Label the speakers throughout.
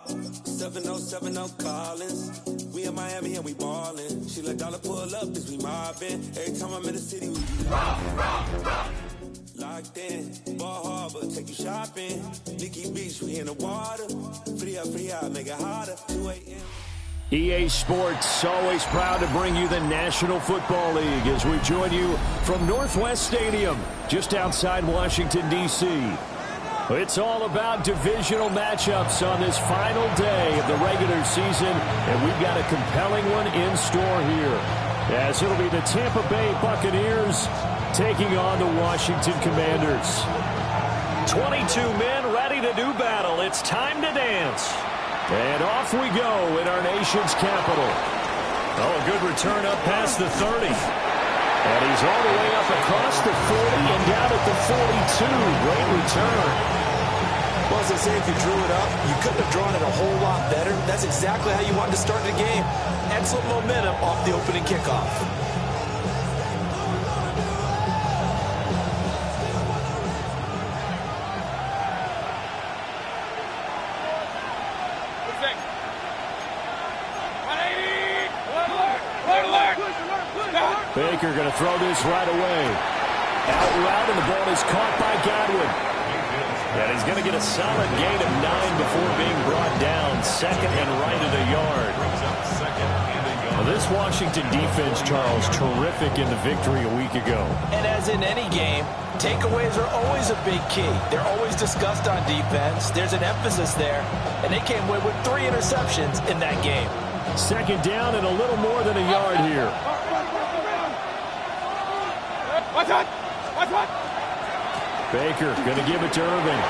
Speaker 1: 707 Collins. We in Miami and we ballin'. She let dollar pull up as we mobbin'. Every time I'm in the city, we be locked in. Ball Harbor, take you shopping. Nikki Beach, we in the water. Free up, make it harder. 2 a.m.
Speaker 2: EA Sports, always proud to bring you the National Football League as we join you from Northwest Stadium, just outside Washington, D.C. It's all about divisional matchups on this final day of the regular season, and we've got a compelling one in store here, as it'll be the Tampa Bay Buccaneers taking on the Washington Commanders. 22 men ready to do battle. It's time to dance. And off we go in our nation's capital. Oh, a good return up past the 30. And he's all the way up across the 40 and down at the 42. Great return.
Speaker 3: Well, as they say, if you drew it up, you couldn't have drawn it a whole lot better. That's exactly how you wanted to start the game. Excellent momentum off the opening kickoff.
Speaker 2: Baker going to throw this right away. Out route, and the ball is caught by Godwin. And he's going to get a solid gain of 9 before being brought down. Second and right of the yard. Well, this Washington defense, Charles, terrific in the victory a week ago.
Speaker 3: And as in any game, takeaways are always a big key. They're always discussed on defense. There's an emphasis there. And they came away with 3 interceptions in that game.
Speaker 2: Second down and a little more than a yard here. Baker going to give it to Irving.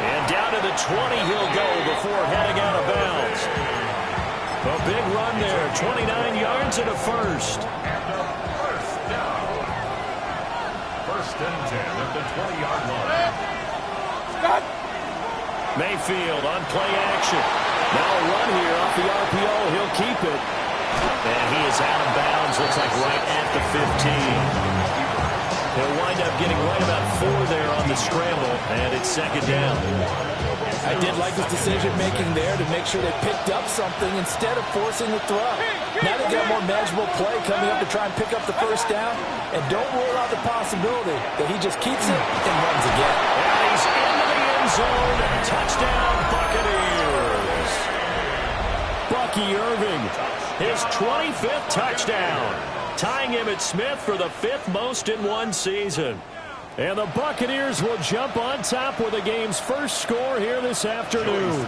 Speaker 2: And down to the 20 he'll go before heading out of bounds. A big run there, 29 yards and a first.
Speaker 4: First down. First and 10 at the 20-yard line.
Speaker 2: Mayfield on play action. Now a run here off the RPO. He'll keep it. And he is out of bounds. Looks like right at the 15. He'll wind up getting right about 4 there on the scramble. And it's second down.
Speaker 3: I did like his decision-making there to make sure they picked up something instead of forcing the throw. Now they got more manageable play coming up to try and pick up the first down. And don't rule out the possibility that he just keeps it and runs again.
Speaker 2: And he's into the end zone. Touchdown, Buccaneers. Bucky Irving, his 25th touchdown, tying Emmitt Smith for the 5th most in one season. And the Buccaneers will jump on top with the game's first score here this afternoon.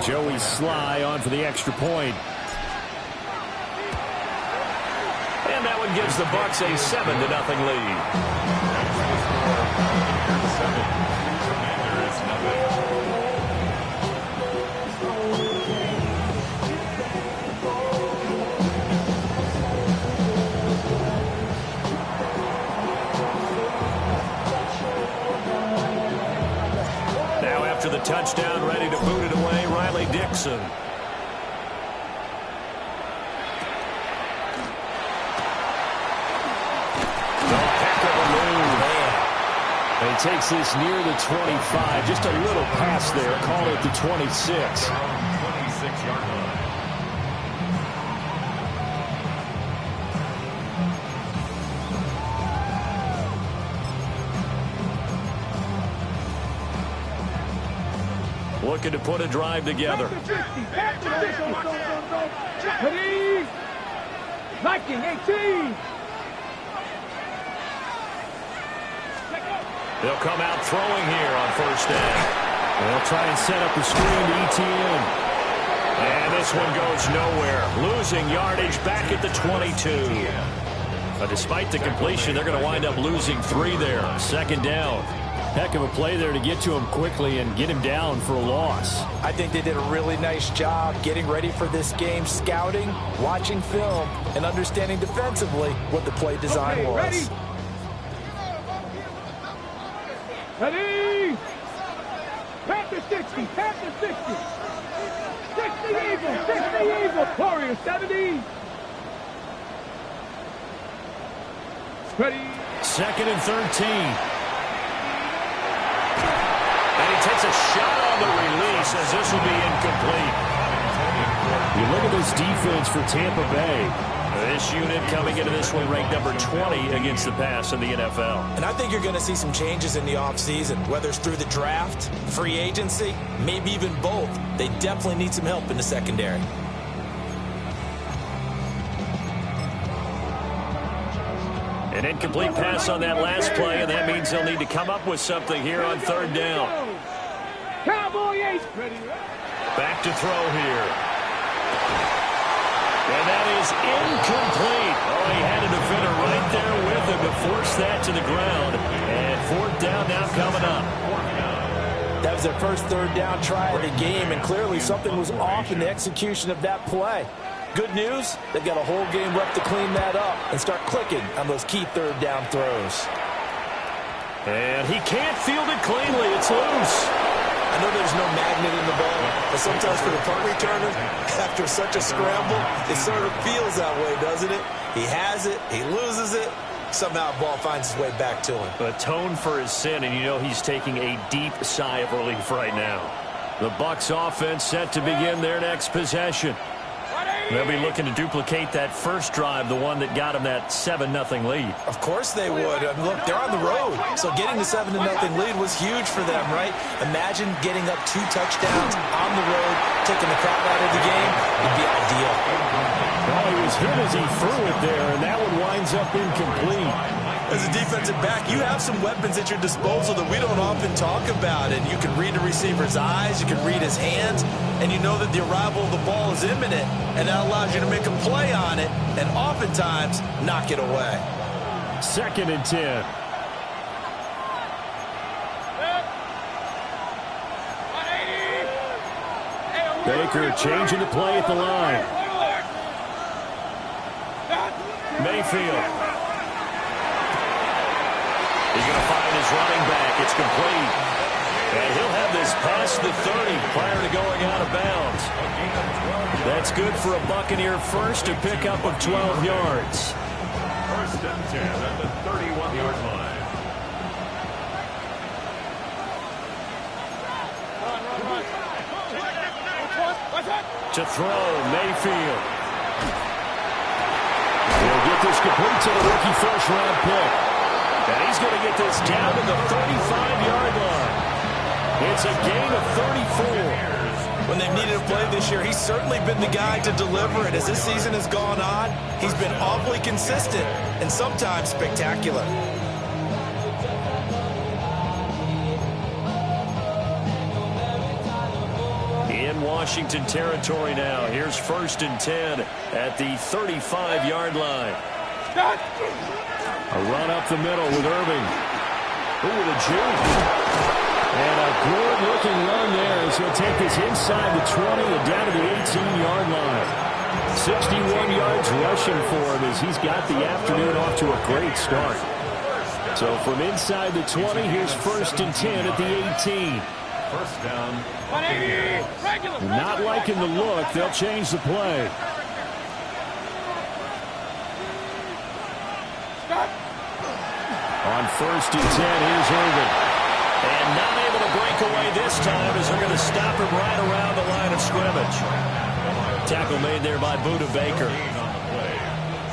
Speaker 2: Joey Sly on for the extra point. And that one gives the Bucs a 7-0 lead. After the touchdown, ready to boot it away, Riley Dixon. Heck of a move. And he takes this near the 25. Just a little pass there. Call it the 26.
Speaker 4: 26-yard line.
Speaker 2: Looking to put a drive together.
Speaker 5: Liking 18.
Speaker 2: They'll come out throwing here on first down. They'll try and set up the screen to ETN. And this one goes nowhere. Losing yardage back at the 22. But despite the completion, they're going to wind up losing 3 there. Second down. Heck of a play there to get to him quickly and get him down for a loss.
Speaker 3: I think they did a really nice job getting ready for this game, scouting, watching film, and understanding defensively what the play design was.
Speaker 5: Ready? Ready? Panther 60, Panther 60. 60 Eagle, Warrior 70. Ready?
Speaker 2: Second and 13. And he takes a shot on the release as this will be incomplete. You look at this defense for Tampa Bay. This unit coming into this one ranked number 20 against the pass in the NFL.
Speaker 3: And I think you're going to see some changes in the offseason, whether it's through the draft, free agency, maybe even both. They definitely need some help in the secondary.
Speaker 2: An incomplete pass on that last play, and that means they'll need to come up with something here on third down.
Speaker 5: Cowboy Ace.
Speaker 2: Back to throw here. And that is incomplete. Oh, he had a defender right there with him to force that to the ground. And fourth down now coming up.
Speaker 3: That was their first third down try of the game, and clearly something was off in the execution of that play. Good news, they've got a whole game left to clean that up and start clicking on those key third down throws.
Speaker 2: And he can't field it cleanly. It's loose.
Speaker 3: I know there's no magnet in the ball, but sometimes for the punt returner, after such a scramble, it sort of feels that way, doesn't it? He has it, he loses it, somehow the ball finds its way back to him.
Speaker 2: Atone for his sin, and you know he's taking a deep sigh of relief right now. The Bucs offense set to begin their next possession. They'll be looking to duplicate that first drive, the one that got them that 7-0 lead.
Speaker 3: Of course they would. Look, they're on the road, so getting the 7-0 lead was huge for them, right? Imagine getting up 2 touchdowns on the road, taking the crowd out of the game. It'd be ideal.
Speaker 2: Well, he was hit as he threw it there, and that one winds up incomplete.
Speaker 3: As a defensive back, you have some weapons at your disposal that we don't often talk about, and you can read the receiver's eyes, you can read his hands, and you know that the arrival of the ball is imminent, and that allows you to make a play on it, and oftentimes knock it away.
Speaker 2: 2nd and 10. Baker changing the play at the line. Mayfield. He's going to find his running back. It's complete. And he'll have this past the 30 prior to going out of bounds. That's good for a Buccaneer first, to pick up of 12 yards.
Speaker 4: 1st and 10 at the 31-yard line.
Speaker 2: To throw, Mayfield. He'll get this complete to the rookie first-round pick. And he's going to get this down to the 35-yard line. It's a gain of 34.
Speaker 3: When they've needed a play this year, he's certainly been the guy to deliver it. As this season has gone on, he's been awfully consistent and sometimes spectacular.
Speaker 2: In Washington territory now. Here's 1st and 10 at the 35-yard line. A run up the middle with Irving. Ooh, with a juke. And a good-looking run there as he'll take this inside the 20 and down to the 18-yard line. 61 yards rushing for him as he's got the afternoon off to a great start. So from inside the 20, here's 1st and 10 at the 18.
Speaker 4: First down.
Speaker 2: Not liking the look. They'll change the play. On 1st and 10, here's Irving. And not able to break away this time as they're going to stop him right around the line of scrimmage. Tackle made there by Potw Baker.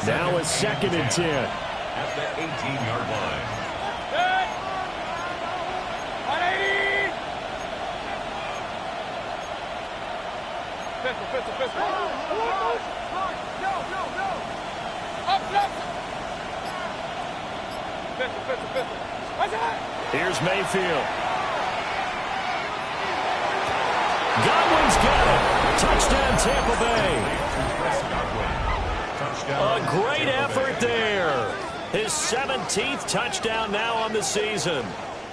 Speaker 2: Now it's 2nd and 10.
Speaker 4: At the 18-yard line.
Speaker 2: Here's Mayfield. Godwin's got it. Touchdown, Tampa Bay. A great effort there. His 17th touchdown now on the season.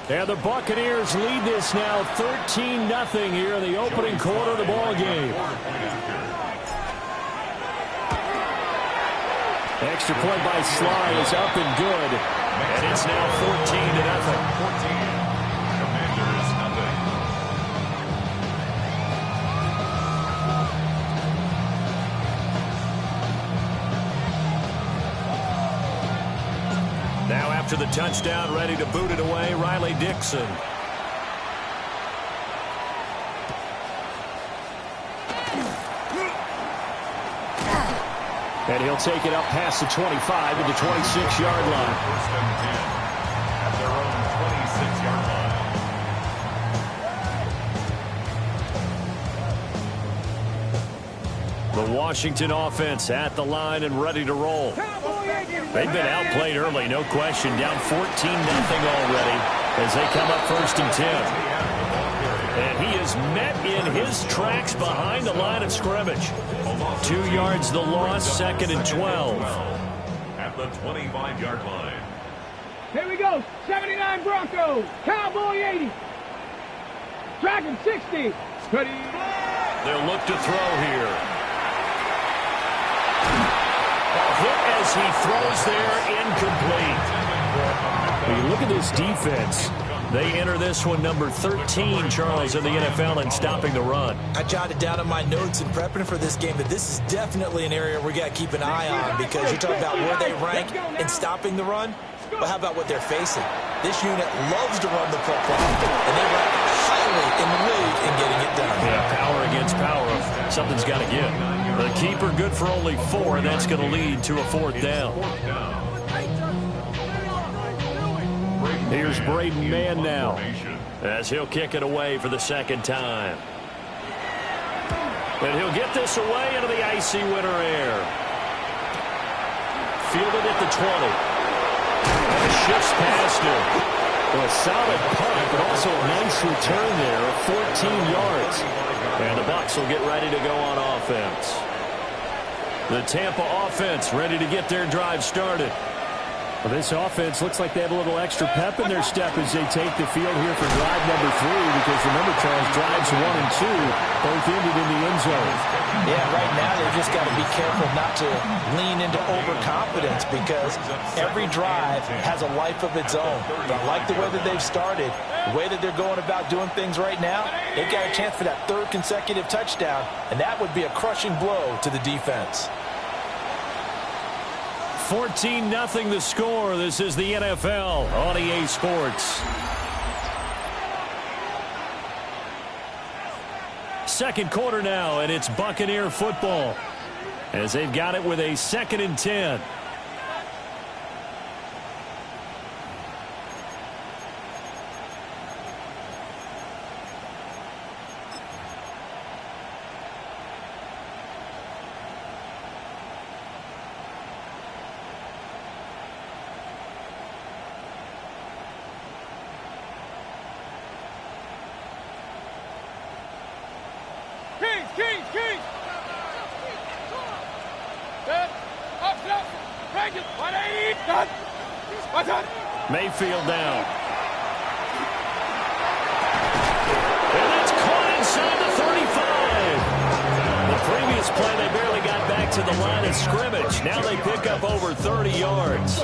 Speaker 2: And the Buccaneers lead this now 13-0 here in the opening quarter of the ball game. Extra point by Sly is up and good. And it's now 14-0.
Speaker 4: 14. Commanders, nothing.
Speaker 2: Now after the touchdown, ready to boot it away, Riley Dixon. And he'll take it up past the 25 to the 26-yard line.
Speaker 4: First and 10 at their own 26-yard line.
Speaker 2: The Washington offense at the line and ready to roll. They've been outplayed early, no question. Down 14-0 already as they come up first and 10. And he is met in his tracks behind the line of scrimmage. 2 yards the loss, second and 12.
Speaker 4: At the 25-yard line.
Speaker 5: Here we go. 79 Broncos. Cowboy 80. Dragon 60. Ready.
Speaker 2: They'll look to throw here. Hit as he throws there, incomplete. When you look at this defense, they enter this one number 13, Charles, in the NFL in stopping the run.
Speaker 3: I jotted down in my notes in prepping for this game that this is definitely an area we got to keep an eye on, because you're talking about where they rank in stopping the run. Well, how about what they're facing? This unit loves to run the football, and they rank highly in the league in getting it done.
Speaker 2: Yeah, power against power. Something's got to give. The keeper good for only 4, and that's going to lead to a 4th down. Here's Braden Mann now as he'll kick it away for the second time. And he'll get this away into the icy winter air. Fielded at the 20. And shifts past him. Well, a solid punt, but also a nice return there of 14 yards. And the Bucs will get ready to go on offense. The Tampa offense ready to get their drive started. Well, this offense looks like they have a little extra pep in their step as they take the field here for drive number 3, because remember, Charles, drives 1 and 2 both ended in the end zone.
Speaker 3: Yeah, right now they've just got to be careful not to lean into overconfidence, because every drive has a life of its own. But I like the way that they've started, the way that they're going about doing things right now. They've got a chance for that 3rd consecutive touchdown, and that would be a crushing blow to the defense.
Speaker 2: 14-0 the score. This is the NFL on EA Sports. Second quarter now, and it's Buccaneer football as they've got it with a 2nd and 10.
Speaker 5: Kings! Set. Up. Break it. 180. Done. What's on?
Speaker 2: Mayfield down. And that's caught inside the 35. The previous play, they barely got back to the line of scrimmage. Now they pick up over 30 yards.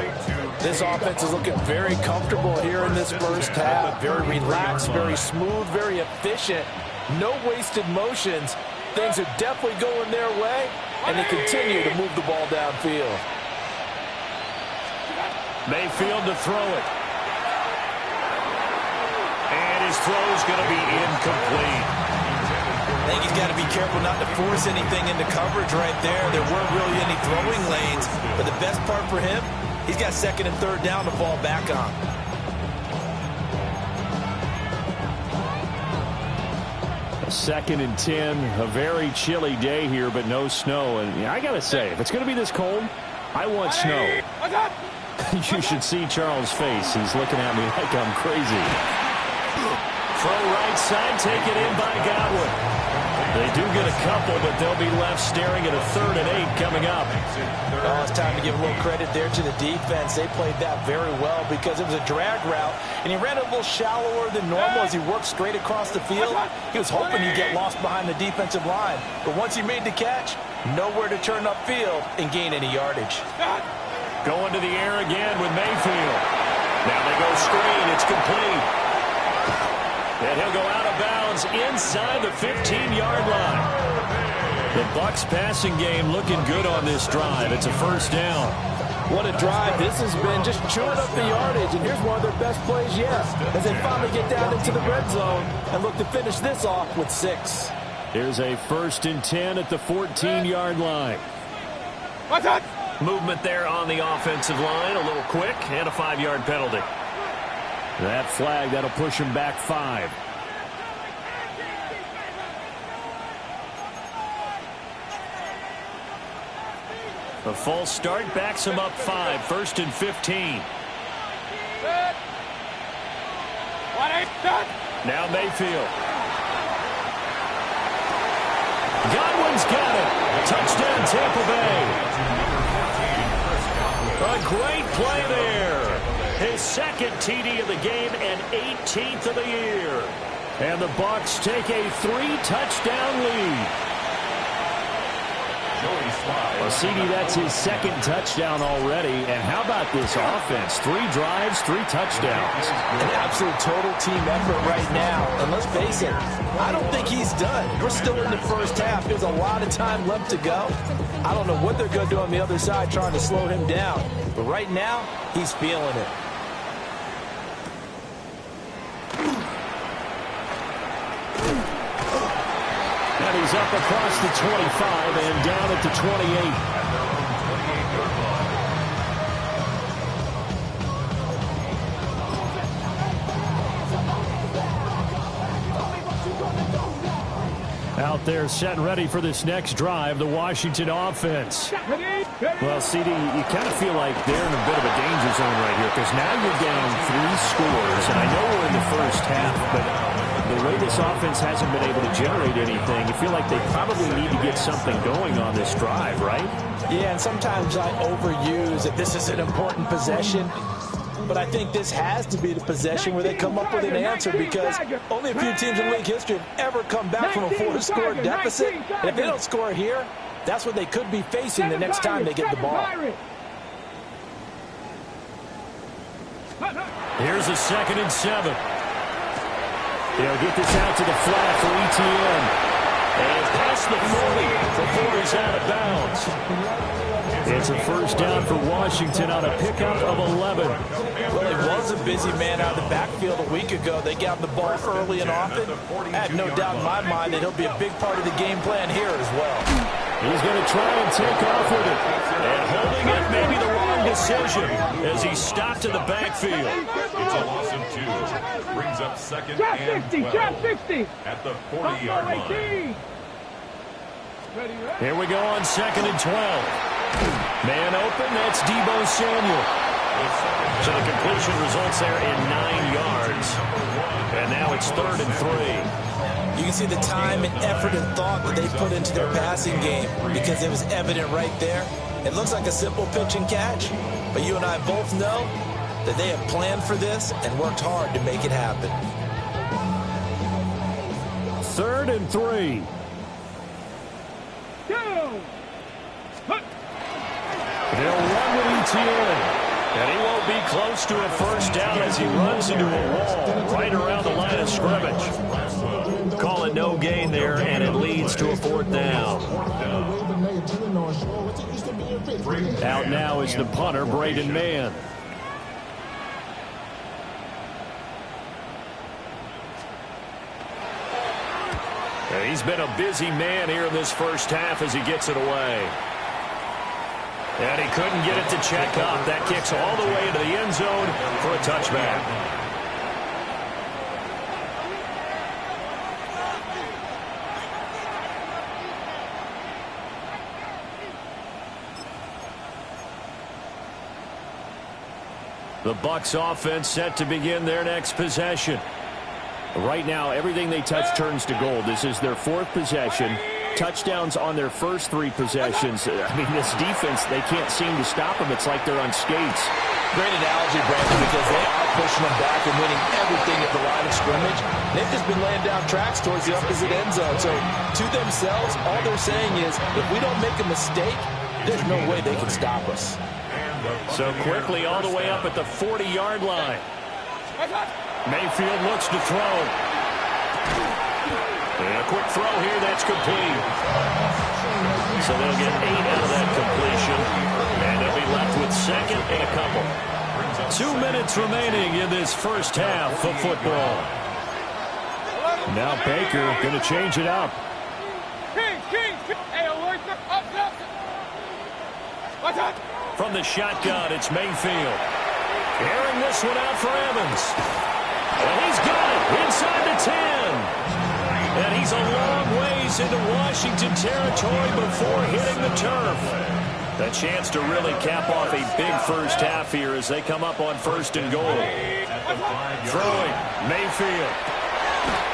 Speaker 3: This offense is looking very comfortable here in this first half. Very relaxed, very smooth, very efficient. No wasted motions. Things are definitely going their way, and they continue to move the ball downfield.
Speaker 2: Mayfield to throw it. And his throw's going to be incomplete.
Speaker 3: I think he's got to be careful not to force anything into coverage right there. There weren't really any throwing lanes, but the best part for him, he's got 2nd and 3rd down to fall back on.
Speaker 2: Second and 10, a very chilly day here, but no snow. And I got to say, if it's going to be this cold, I want snow. You should see Charles' face. He's looking at me like I'm crazy. Throw right side, take it in by Godwin. They do get a couple, but they'll be left staring at a 3rd and 8 coming up.
Speaker 3: Oh, it's time to give a little credit there to the defense. They played that very well, because it was a drag route, and he ran a little shallower than normal as he worked straight across the field. He was hoping he'd get lost behind the defensive line, but once he made the catch, nowhere to turn upfield and gain any yardage.
Speaker 2: Going to the air again with Mayfield. Now they go screen. It's complete. And he'll go out of bounds inside the 15-yard line. The Bucs passing game looking good on this drive. It's a 1st down.
Speaker 3: What a drive this has been, just chewing up the yardage. And here's one of their best plays yet, as they finally get down into the red zone and look to finish this off with 6.
Speaker 2: Here's a 1st and 10 at the 14-yard line.
Speaker 5: Watch out.
Speaker 2: Movement there on the offensive line, a little quick, and a 5-yard penalty. That flag, that'll push him back 5. A false start backs him up 5, 1st and 15. Now Mayfield. Godwin's got it. Touchdown, Tampa Bay. A great play there. His second TD of the game and 18th of the year. And the Bucs take a 3-touchdown lead. Well, CD, that's his second touchdown already. And how about this offense? 3 drives, 3 touchdowns.
Speaker 3: An absolute total team effort right now. And let's face it, I don't think he's done. We're still in the first half. There's a lot of time left to go. I don't know what they're going to do on the other side trying to slow him down. But right now, he's feeling it.
Speaker 2: And he's up across the 25 and down at the 28. Out there set and ready for this next drive, the Washington offense. Well, CD, you kind of feel like they're in a bit of a danger zone right here because now you're down 3 scores, and I know we're in the first half, but the way this offense hasn't been able to generate anything, you feel like they probably need to get something going on this drive, right?
Speaker 3: Yeah, and sometimes I overuse that this is an important possession. But I think this has to be the possession where they come up with an answer because only a few teams in league history have ever come back from a 4-score deficit. And if they don't score here, that's what they could be facing the next time they get the ball.
Speaker 2: Here's a 2nd and 7. They'll get this out to the flat for ETN. And past the 40 before he's out of bounds. It's a first down for Washington on a pickup of 11.
Speaker 3: Well, he was a busy man out of the backfield a week ago. They got him the ball early and often. I have no doubt in my mind that he'll be a big part of the game plan here as well.
Speaker 2: He's going to try and take off with it. And holding it may be the wrong decision as he stopped in the backfield.
Speaker 4: It's a loss of 2. Brings up 2nd and 12 at the 40-yard line.
Speaker 2: Here we go on 2nd and 12. Man open, that's Deebo Samuel. So the completion results there in 9 yards. And now it's 3rd and 3.
Speaker 3: You can see the time and effort and thought that they put into their passing game because it was evident right there. It looks like a simple pitch and catch, but you and I both know that they have planned for this and worked hard to make it happen.
Speaker 2: 3rd and 3. They'll run with ETN. And he won't be close to a first down as he runs into a wall right around the line of scrimmage. Call it no gain there, and it leads to a 4th down. Out now is the punter, Braden Mann. And he's been a busy man here in this first half as he gets it away. And he couldn't get it to check up. That kicks all the way into the end zone for a touchback. The Bucs offense set to begin their next possession. Right now, everything they touch turns to gold. This is their 4th possession. Touchdowns on their first 3 possessions. I mean, this defense, they can't seem to stop them. It's like they're on skates.
Speaker 3: Great analogy, Brandon, because they are pushing them back and winning everything at the line of scrimmage. They've just been laying down tracks towards the opposite end zone. So, to themselves, all they're saying is, if we don't make a mistake, there's no way they can stop us.
Speaker 2: So quickly all the way up at the 40-yard line. Mayfield looks to throw. And a quick throw here, that's complete. So they'll get 8 out of that completion. And they'll be left with 2nd and a couple. 2 minutes remaining in this first half of football. Now Baker going to change it up. From the shotgun, it's Mayfield. Airing this one out for Evans. And he's got it inside the 10. And he's a long ways into Washington territory before hitting the turf. A chance to really cap off a big first half here as they come up on 1st and goal. Throwing, Mayfield.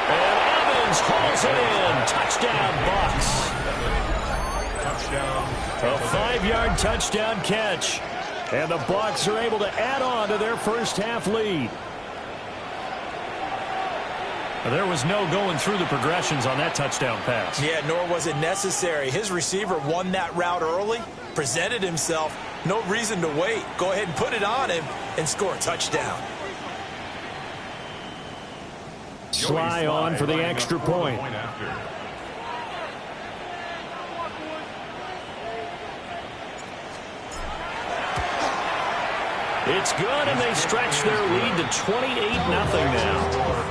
Speaker 2: And Evans hauls it in. Touchdown, Bucs. A 5-yard touchdown catch. And the Bucs are able to add on to their first half lead. There was no going through the progressions on that touchdown pass.
Speaker 3: Yeah, nor was it necessary. His receiver won that route early, presented himself. No reason to wait. Go ahead and put it on him and score a touchdown.
Speaker 2: Sly on for the extra point. It's good, and they stretch their lead to 28-0 now.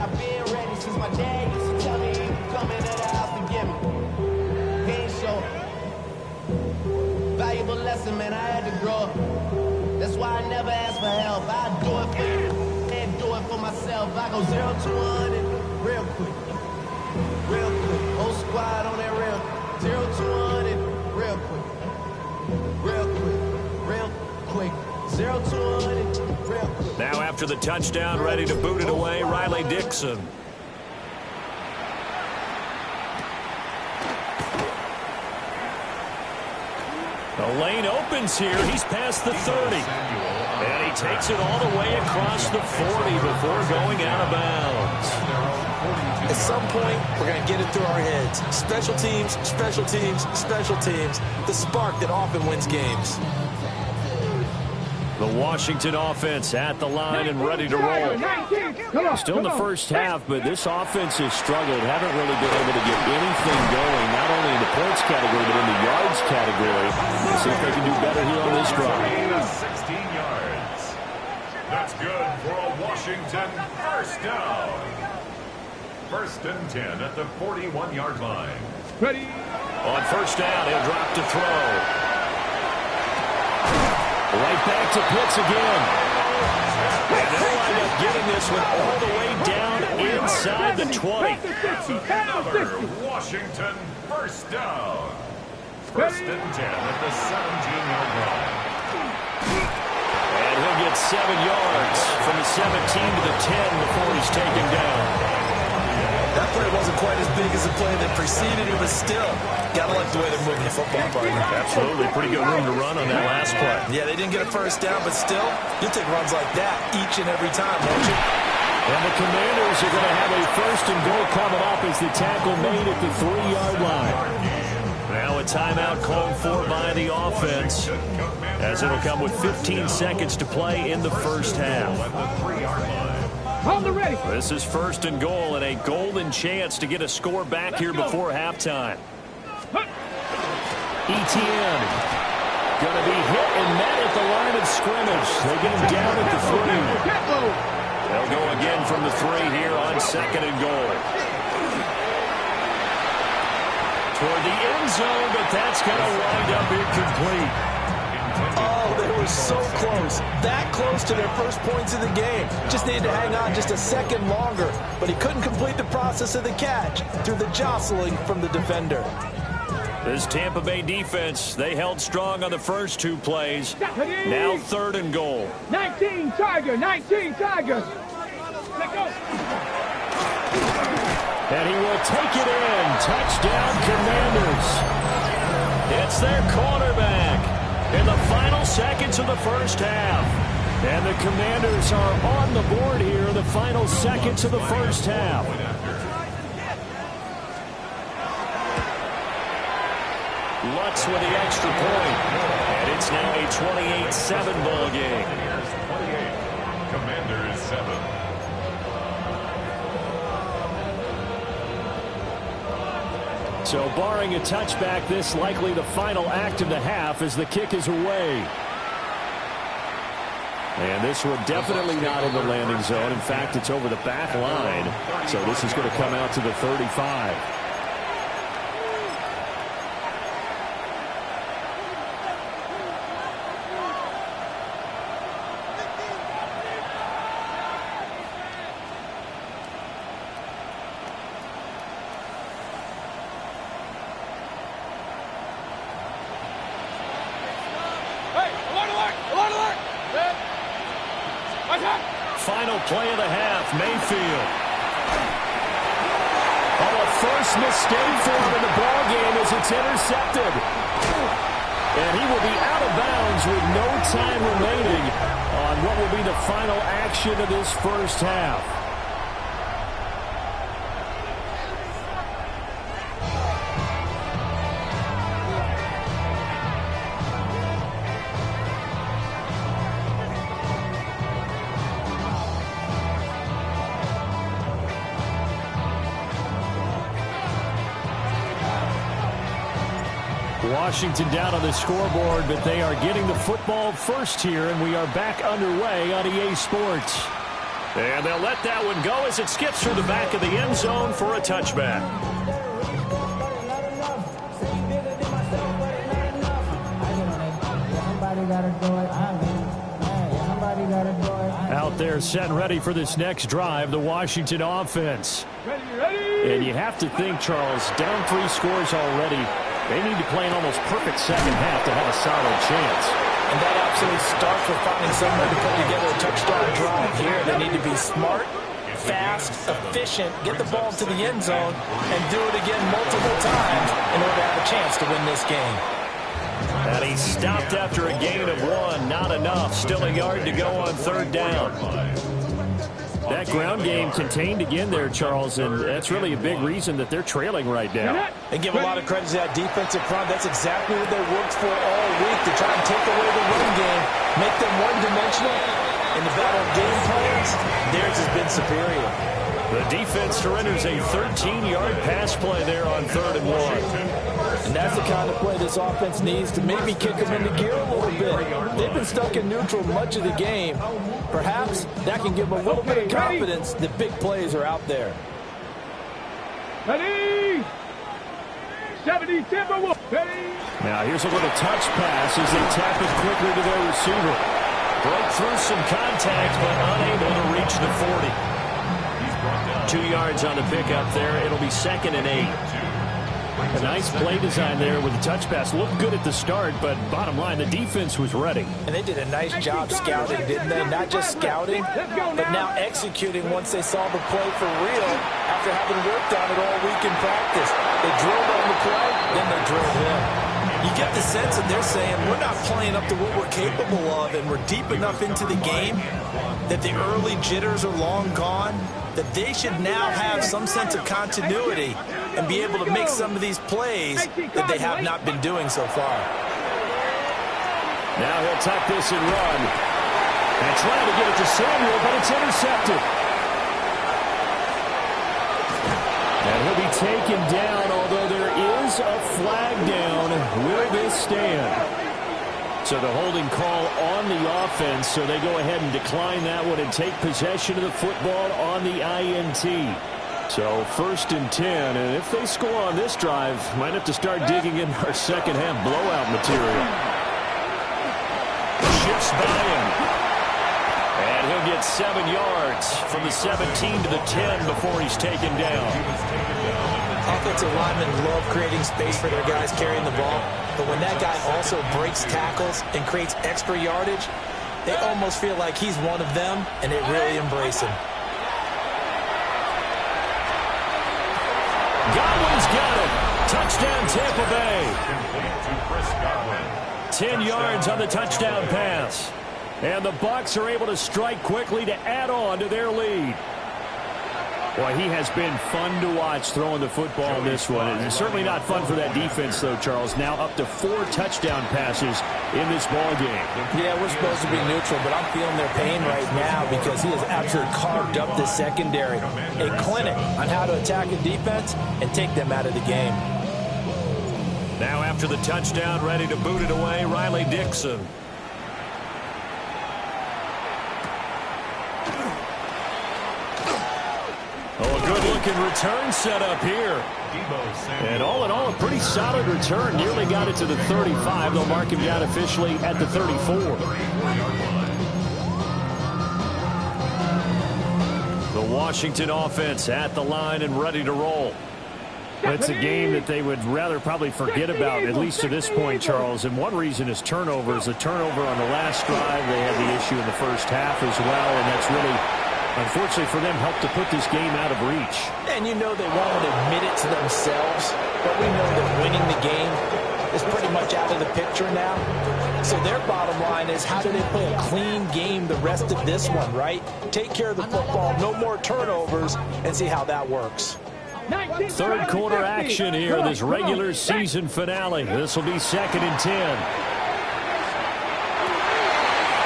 Speaker 6: I've been ready since my dad used to tell me he would come into the house to get me. He ain't so valuable lesson, man. I had to grow up. That's why I never ask for help. I do it for you and do it for myself. I go 0 to 100 real quick. Real quick. Whole squad on that real. 0 to 100 real quick. Real quick. Real quick. 0 to 100 real quick.
Speaker 2: Now after the touchdown, ready to boot it away, Riley Dixon. The lane opens here. He's past the 30. And he takes it all the way across the 40 before going out of bounds.
Speaker 3: At some point, we're going to get it through our heads. Special teams, special teams, special teams. The spark that often wins games.
Speaker 2: The Washington offense at the line and ready to roll. Still in the first half, but this offense has struggled. Haven't really been able to get anything going, not only in the points category, but in the yards category. Let's see if they can do better here on this drive.
Speaker 4: 16 yards. That's good for a Washington first down. 1st and 10 at the 41-yard line.
Speaker 5: Ready.
Speaker 2: On first down, he'll drop to throw. Right back to Pitts again. And they'll wind up getting this one all the way down inside the 20.
Speaker 4: Another Washington first down. 1st and 10 at the 17-yard line.
Speaker 2: And he'll get 7 yards from the 17 to the 10 before he's taken down.
Speaker 3: That play wasn't quite as big as the play that preceded it, but still, gotta like the way they're moving the football, partner.
Speaker 2: Absolutely. Pretty good room to run on that last play.
Speaker 3: Yeah, they didn't get a first down, but still, you'll take runs like that each and every time, won't you?
Speaker 2: And the Commanders are going to have a 1st and goal coming up as the tackle made at the 3-yard line. Now a timeout called for by the offense, as it'll come with 15 seconds to play in the first half.
Speaker 5: On the ready.
Speaker 2: This is 1st and goal and a golden chance to get a score back here before halftime. Etienne going to be hit and met at the line of scrimmage. They get him down at the 3. They'll go again from the 3 here on 2nd and goal. Toward the end zone, but that's going to wind up incomplete.
Speaker 3: Oh, they were so close. That close to their first points in the game. Just needed to hang on just a second longer. But he couldn't complete the process of the catch through the jostling from the defender.
Speaker 2: This Tampa Bay defense, they held strong on the first 2 plays. Now 3rd and goal.
Speaker 5: 19 Tiger, 19 Tiger. Let go.
Speaker 2: And he will take it in. Touchdown, Commanders. It's their quarterback in the final seconds of the first half. And the Commanders are on the board here in the final seconds of the first half. Lutz with the extra point. And it's now a 28-7 ball game.
Speaker 4: Commanders 7.
Speaker 2: So barring a touchback, this likely the final act of the half as the kick is away. And this one definitely not in the landing zone. In fact, it's over the back line. So this is going to come out to the 35. Final play of the half, Mayfield. Oh, a first mistake for him in the ball game as it's intercepted. And he will be out of bounds with no time remaining on what will be the final action of this first half. Washington down on the scoreboard, but they are getting the football first here, and we are back underway on EA Sports. And they'll let that one go as it skips through the back of the end zone for a touchback. Out there set and ready for this next drive, the Washington offense. And you have to think, Charles, down 3 scores already. They need to play an almost perfect second half to have a solid chance.
Speaker 3: And that absolutely starts with finding some way to put together a touchdown drive here. They need to be smart, fast, efficient, get the ball to the end zone, and do it again multiple times in order to have a chance to win this game.
Speaker 2: And he stopped after a gain of 1. Not enough. Still a yard to go on third down. That ground game contained again there, Charles, and that's really a big reason that they're trailing right now.
Speaker 3: They give a lot of credit to that defensive front. That's exactly what they worked for all week, to try and take away the run game, make them one-dimensional. In the battle of game plans, theirs has been superior.
Speaker 2: The defense surrenders a 13-yard pass play there on 3rd and 1.
Speaker 3: And that's the kind of play this offense needs to maybe kick them into gear a little bit. They've been stuck in neutral much of the game. Perhaps that can give them a little bit of confidence that big plays are out there.
Speaker 5: Ready? 70 Timberwolves. Ready?
Speaker 2: Now here's a little touch pass as they tap it quickly to their receiver. Broke through some contact, but unable to reach the 40. 2 yards on the pickup there. It'll be 2nd and 8. A nice play design there with the touch pass. Looked good at the start, but bottom line, the defense was ready.
Speaker 3: And they did a nice job scouting, didn't they? Not just scouting, but now executing once they saw the play for real after having worked on it all week in practice. They drilled on the play, then they drilled him. You get the sense that they're saying, we're not playing up to what we're capable of, and we're deep enough into the game that the early jitters are long gone, that they should now have some sense of continuity and be able to make some of these plays that they have not been doing so far.
Speaker 2: Now he'll tuck this and run. And trying to get it to Samuel, but it's intercepted. And he'll be taken down, although there is a flag down. Will this stand? So the holding call on the offense, so they go ahead and decline that one and take possession of the football on the INT. So 1st and 10, and if they score on this drive, might have to start digging in our second half blowout material. Shifts by him. And he'll get 7 yards from the 17 to the 10 before he's taken down.
Speaker 3: Offensive linemen love creating space for their guys carrying the ball, but when that guy also breaks tackles and creates extra yardage, they almost feel like he's one of them, and they really embrace him.
Speaker 2: Godwin's got it. Touchdown, Tampa Bay. 10 yards on the touchdown pass. And the Bucs are able to strike quickly to add on to their lead. Boy, he has been fun to watch throwing the football in this one. It's certainly not fun for that defense, though, Charles. Now up to 4 touchdown passes in this ball game.
Speaker 3: Yeah, we're supposed to be neutral, but I'm feeling their pain right now because he has absolutely carved up the secondary. A clinic on how to attack a defense and take them out of the game.
Speaker 2: Now after the touchdown, ready to boot it away, Riley Dixon. Oh, a good-looking return set up here. And all in all, a pretty solid return. Nearly got it to the 35. They'll mark him down officially at the 34. The Washington offense at the line and ready to roll. It's a game that they would rather probably forget about, at least to this point, Charles. And one reason is turnovers. A turnover on the last drive. They had the issue in the first half as well, and that's really, unfortunately for them, helped to put this game out of reach.
Speaker 3: And you know they won't admit it to themselves, but we know that winning the game is pretty much out of the picture now. So their bottom line is, how do they play a clean game the rest of this one, right? Take care of the football, no more turnovers, and see how that works.
Speaker 2: Third quarter action here in this regular season finale. This will be 2nd and 10.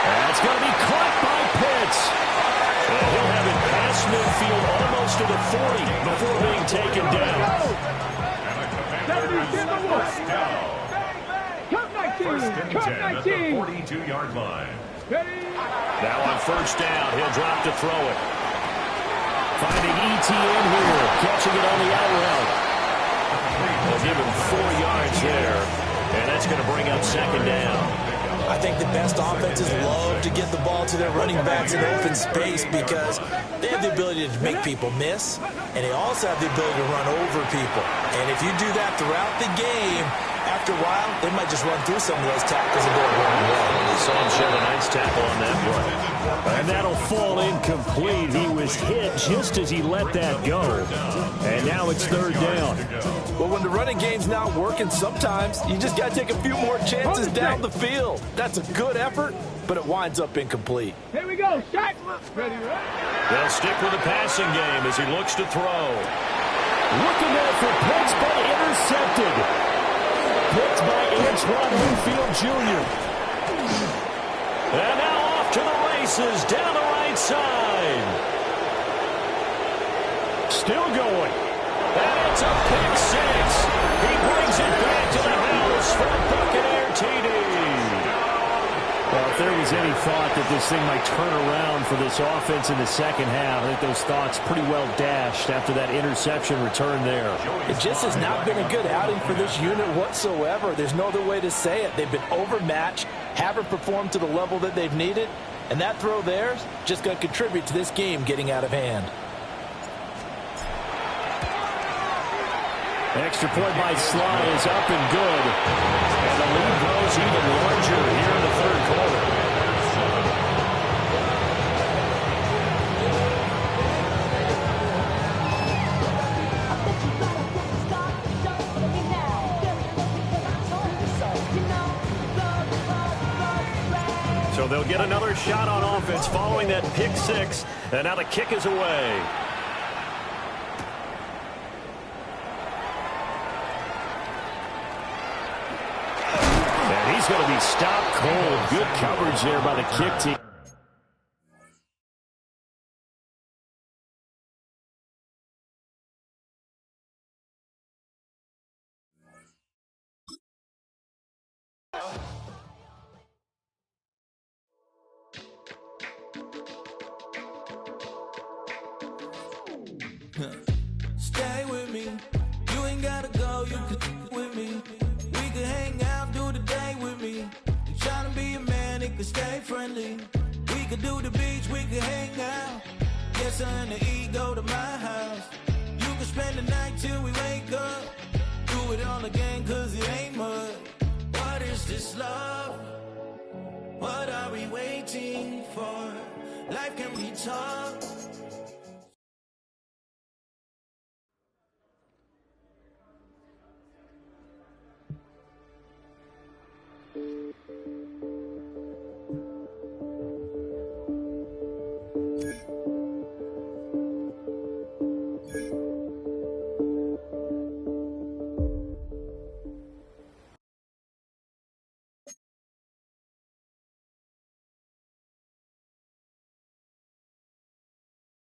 Speaker 2: That's going to be caught by Pitts. And he'll have it past midfield almost to the 40 before being taken down.
Speaker 4: First and 10 at the 42-yard line.
Speaker 2: Now on first down, he'll drop to throw it. Finding ETN here, catching it on the out route. They'll give him 4 yards there, and that's going to bring up 2nd down.
Speaker 3: I think the best offenses love to get the ball to their running backs in open space because they have the ability to make people miss, and they also have the ability to run over people. And if you do that throughout the game, after a while, they might just run through some of those tackles and go a long way.
Speaker 2: You saw him shed a nice tackle on that play. And that'll fall incomplete. He was hit just as he let that go. And now it's 3rd down.
Speaker 3: Well, when the running game's not working, sometimes you just got to take a few more chances down the field. That's a good effort, but it winds up incomplete.
Speaker 5: Here we go. Shot. Ready,
Speaker 2: They'll stick with the passing game as he looks to throw. Looking there for Pitts, but intercepted. Picked by Antoine Winfield Jr. And now off to the races down the right side. Still going. And it's a pick 6. He brings it back to the house for a Buccaneer TD. Well, if there was any thought that this thing might turn around for this offense in the second half, I think those thoughts pretty well dashed after that interception return there.
Speaker 3: It just has not been a good outing for this unit whatsoever. There's no other way to say it. They've been overmatched, haven't performed to the level that they've needed, and that throw there is just going to contribute to this game getting out of hand.
Speaker 2: Extra point by Sly is up and good. And the lead grows even larger here in the 3rd quarter. So they'll get another shot on offense following that pick 6. And now the kick is away. He's going to be stopped cold. Good coverage there by the kick team.
Speaker 7: Stay with me. You ain't gotta go. You can with me. We can hang out, do the day with me. You tryna be a man, it can stay friendly. We could do the beach, we could hang out. Yes, her and the E go to my house. You can spend the night till we wake up. Do it all again, cause it ain't mud. What is this love? What are we waiting for? Life can be tough.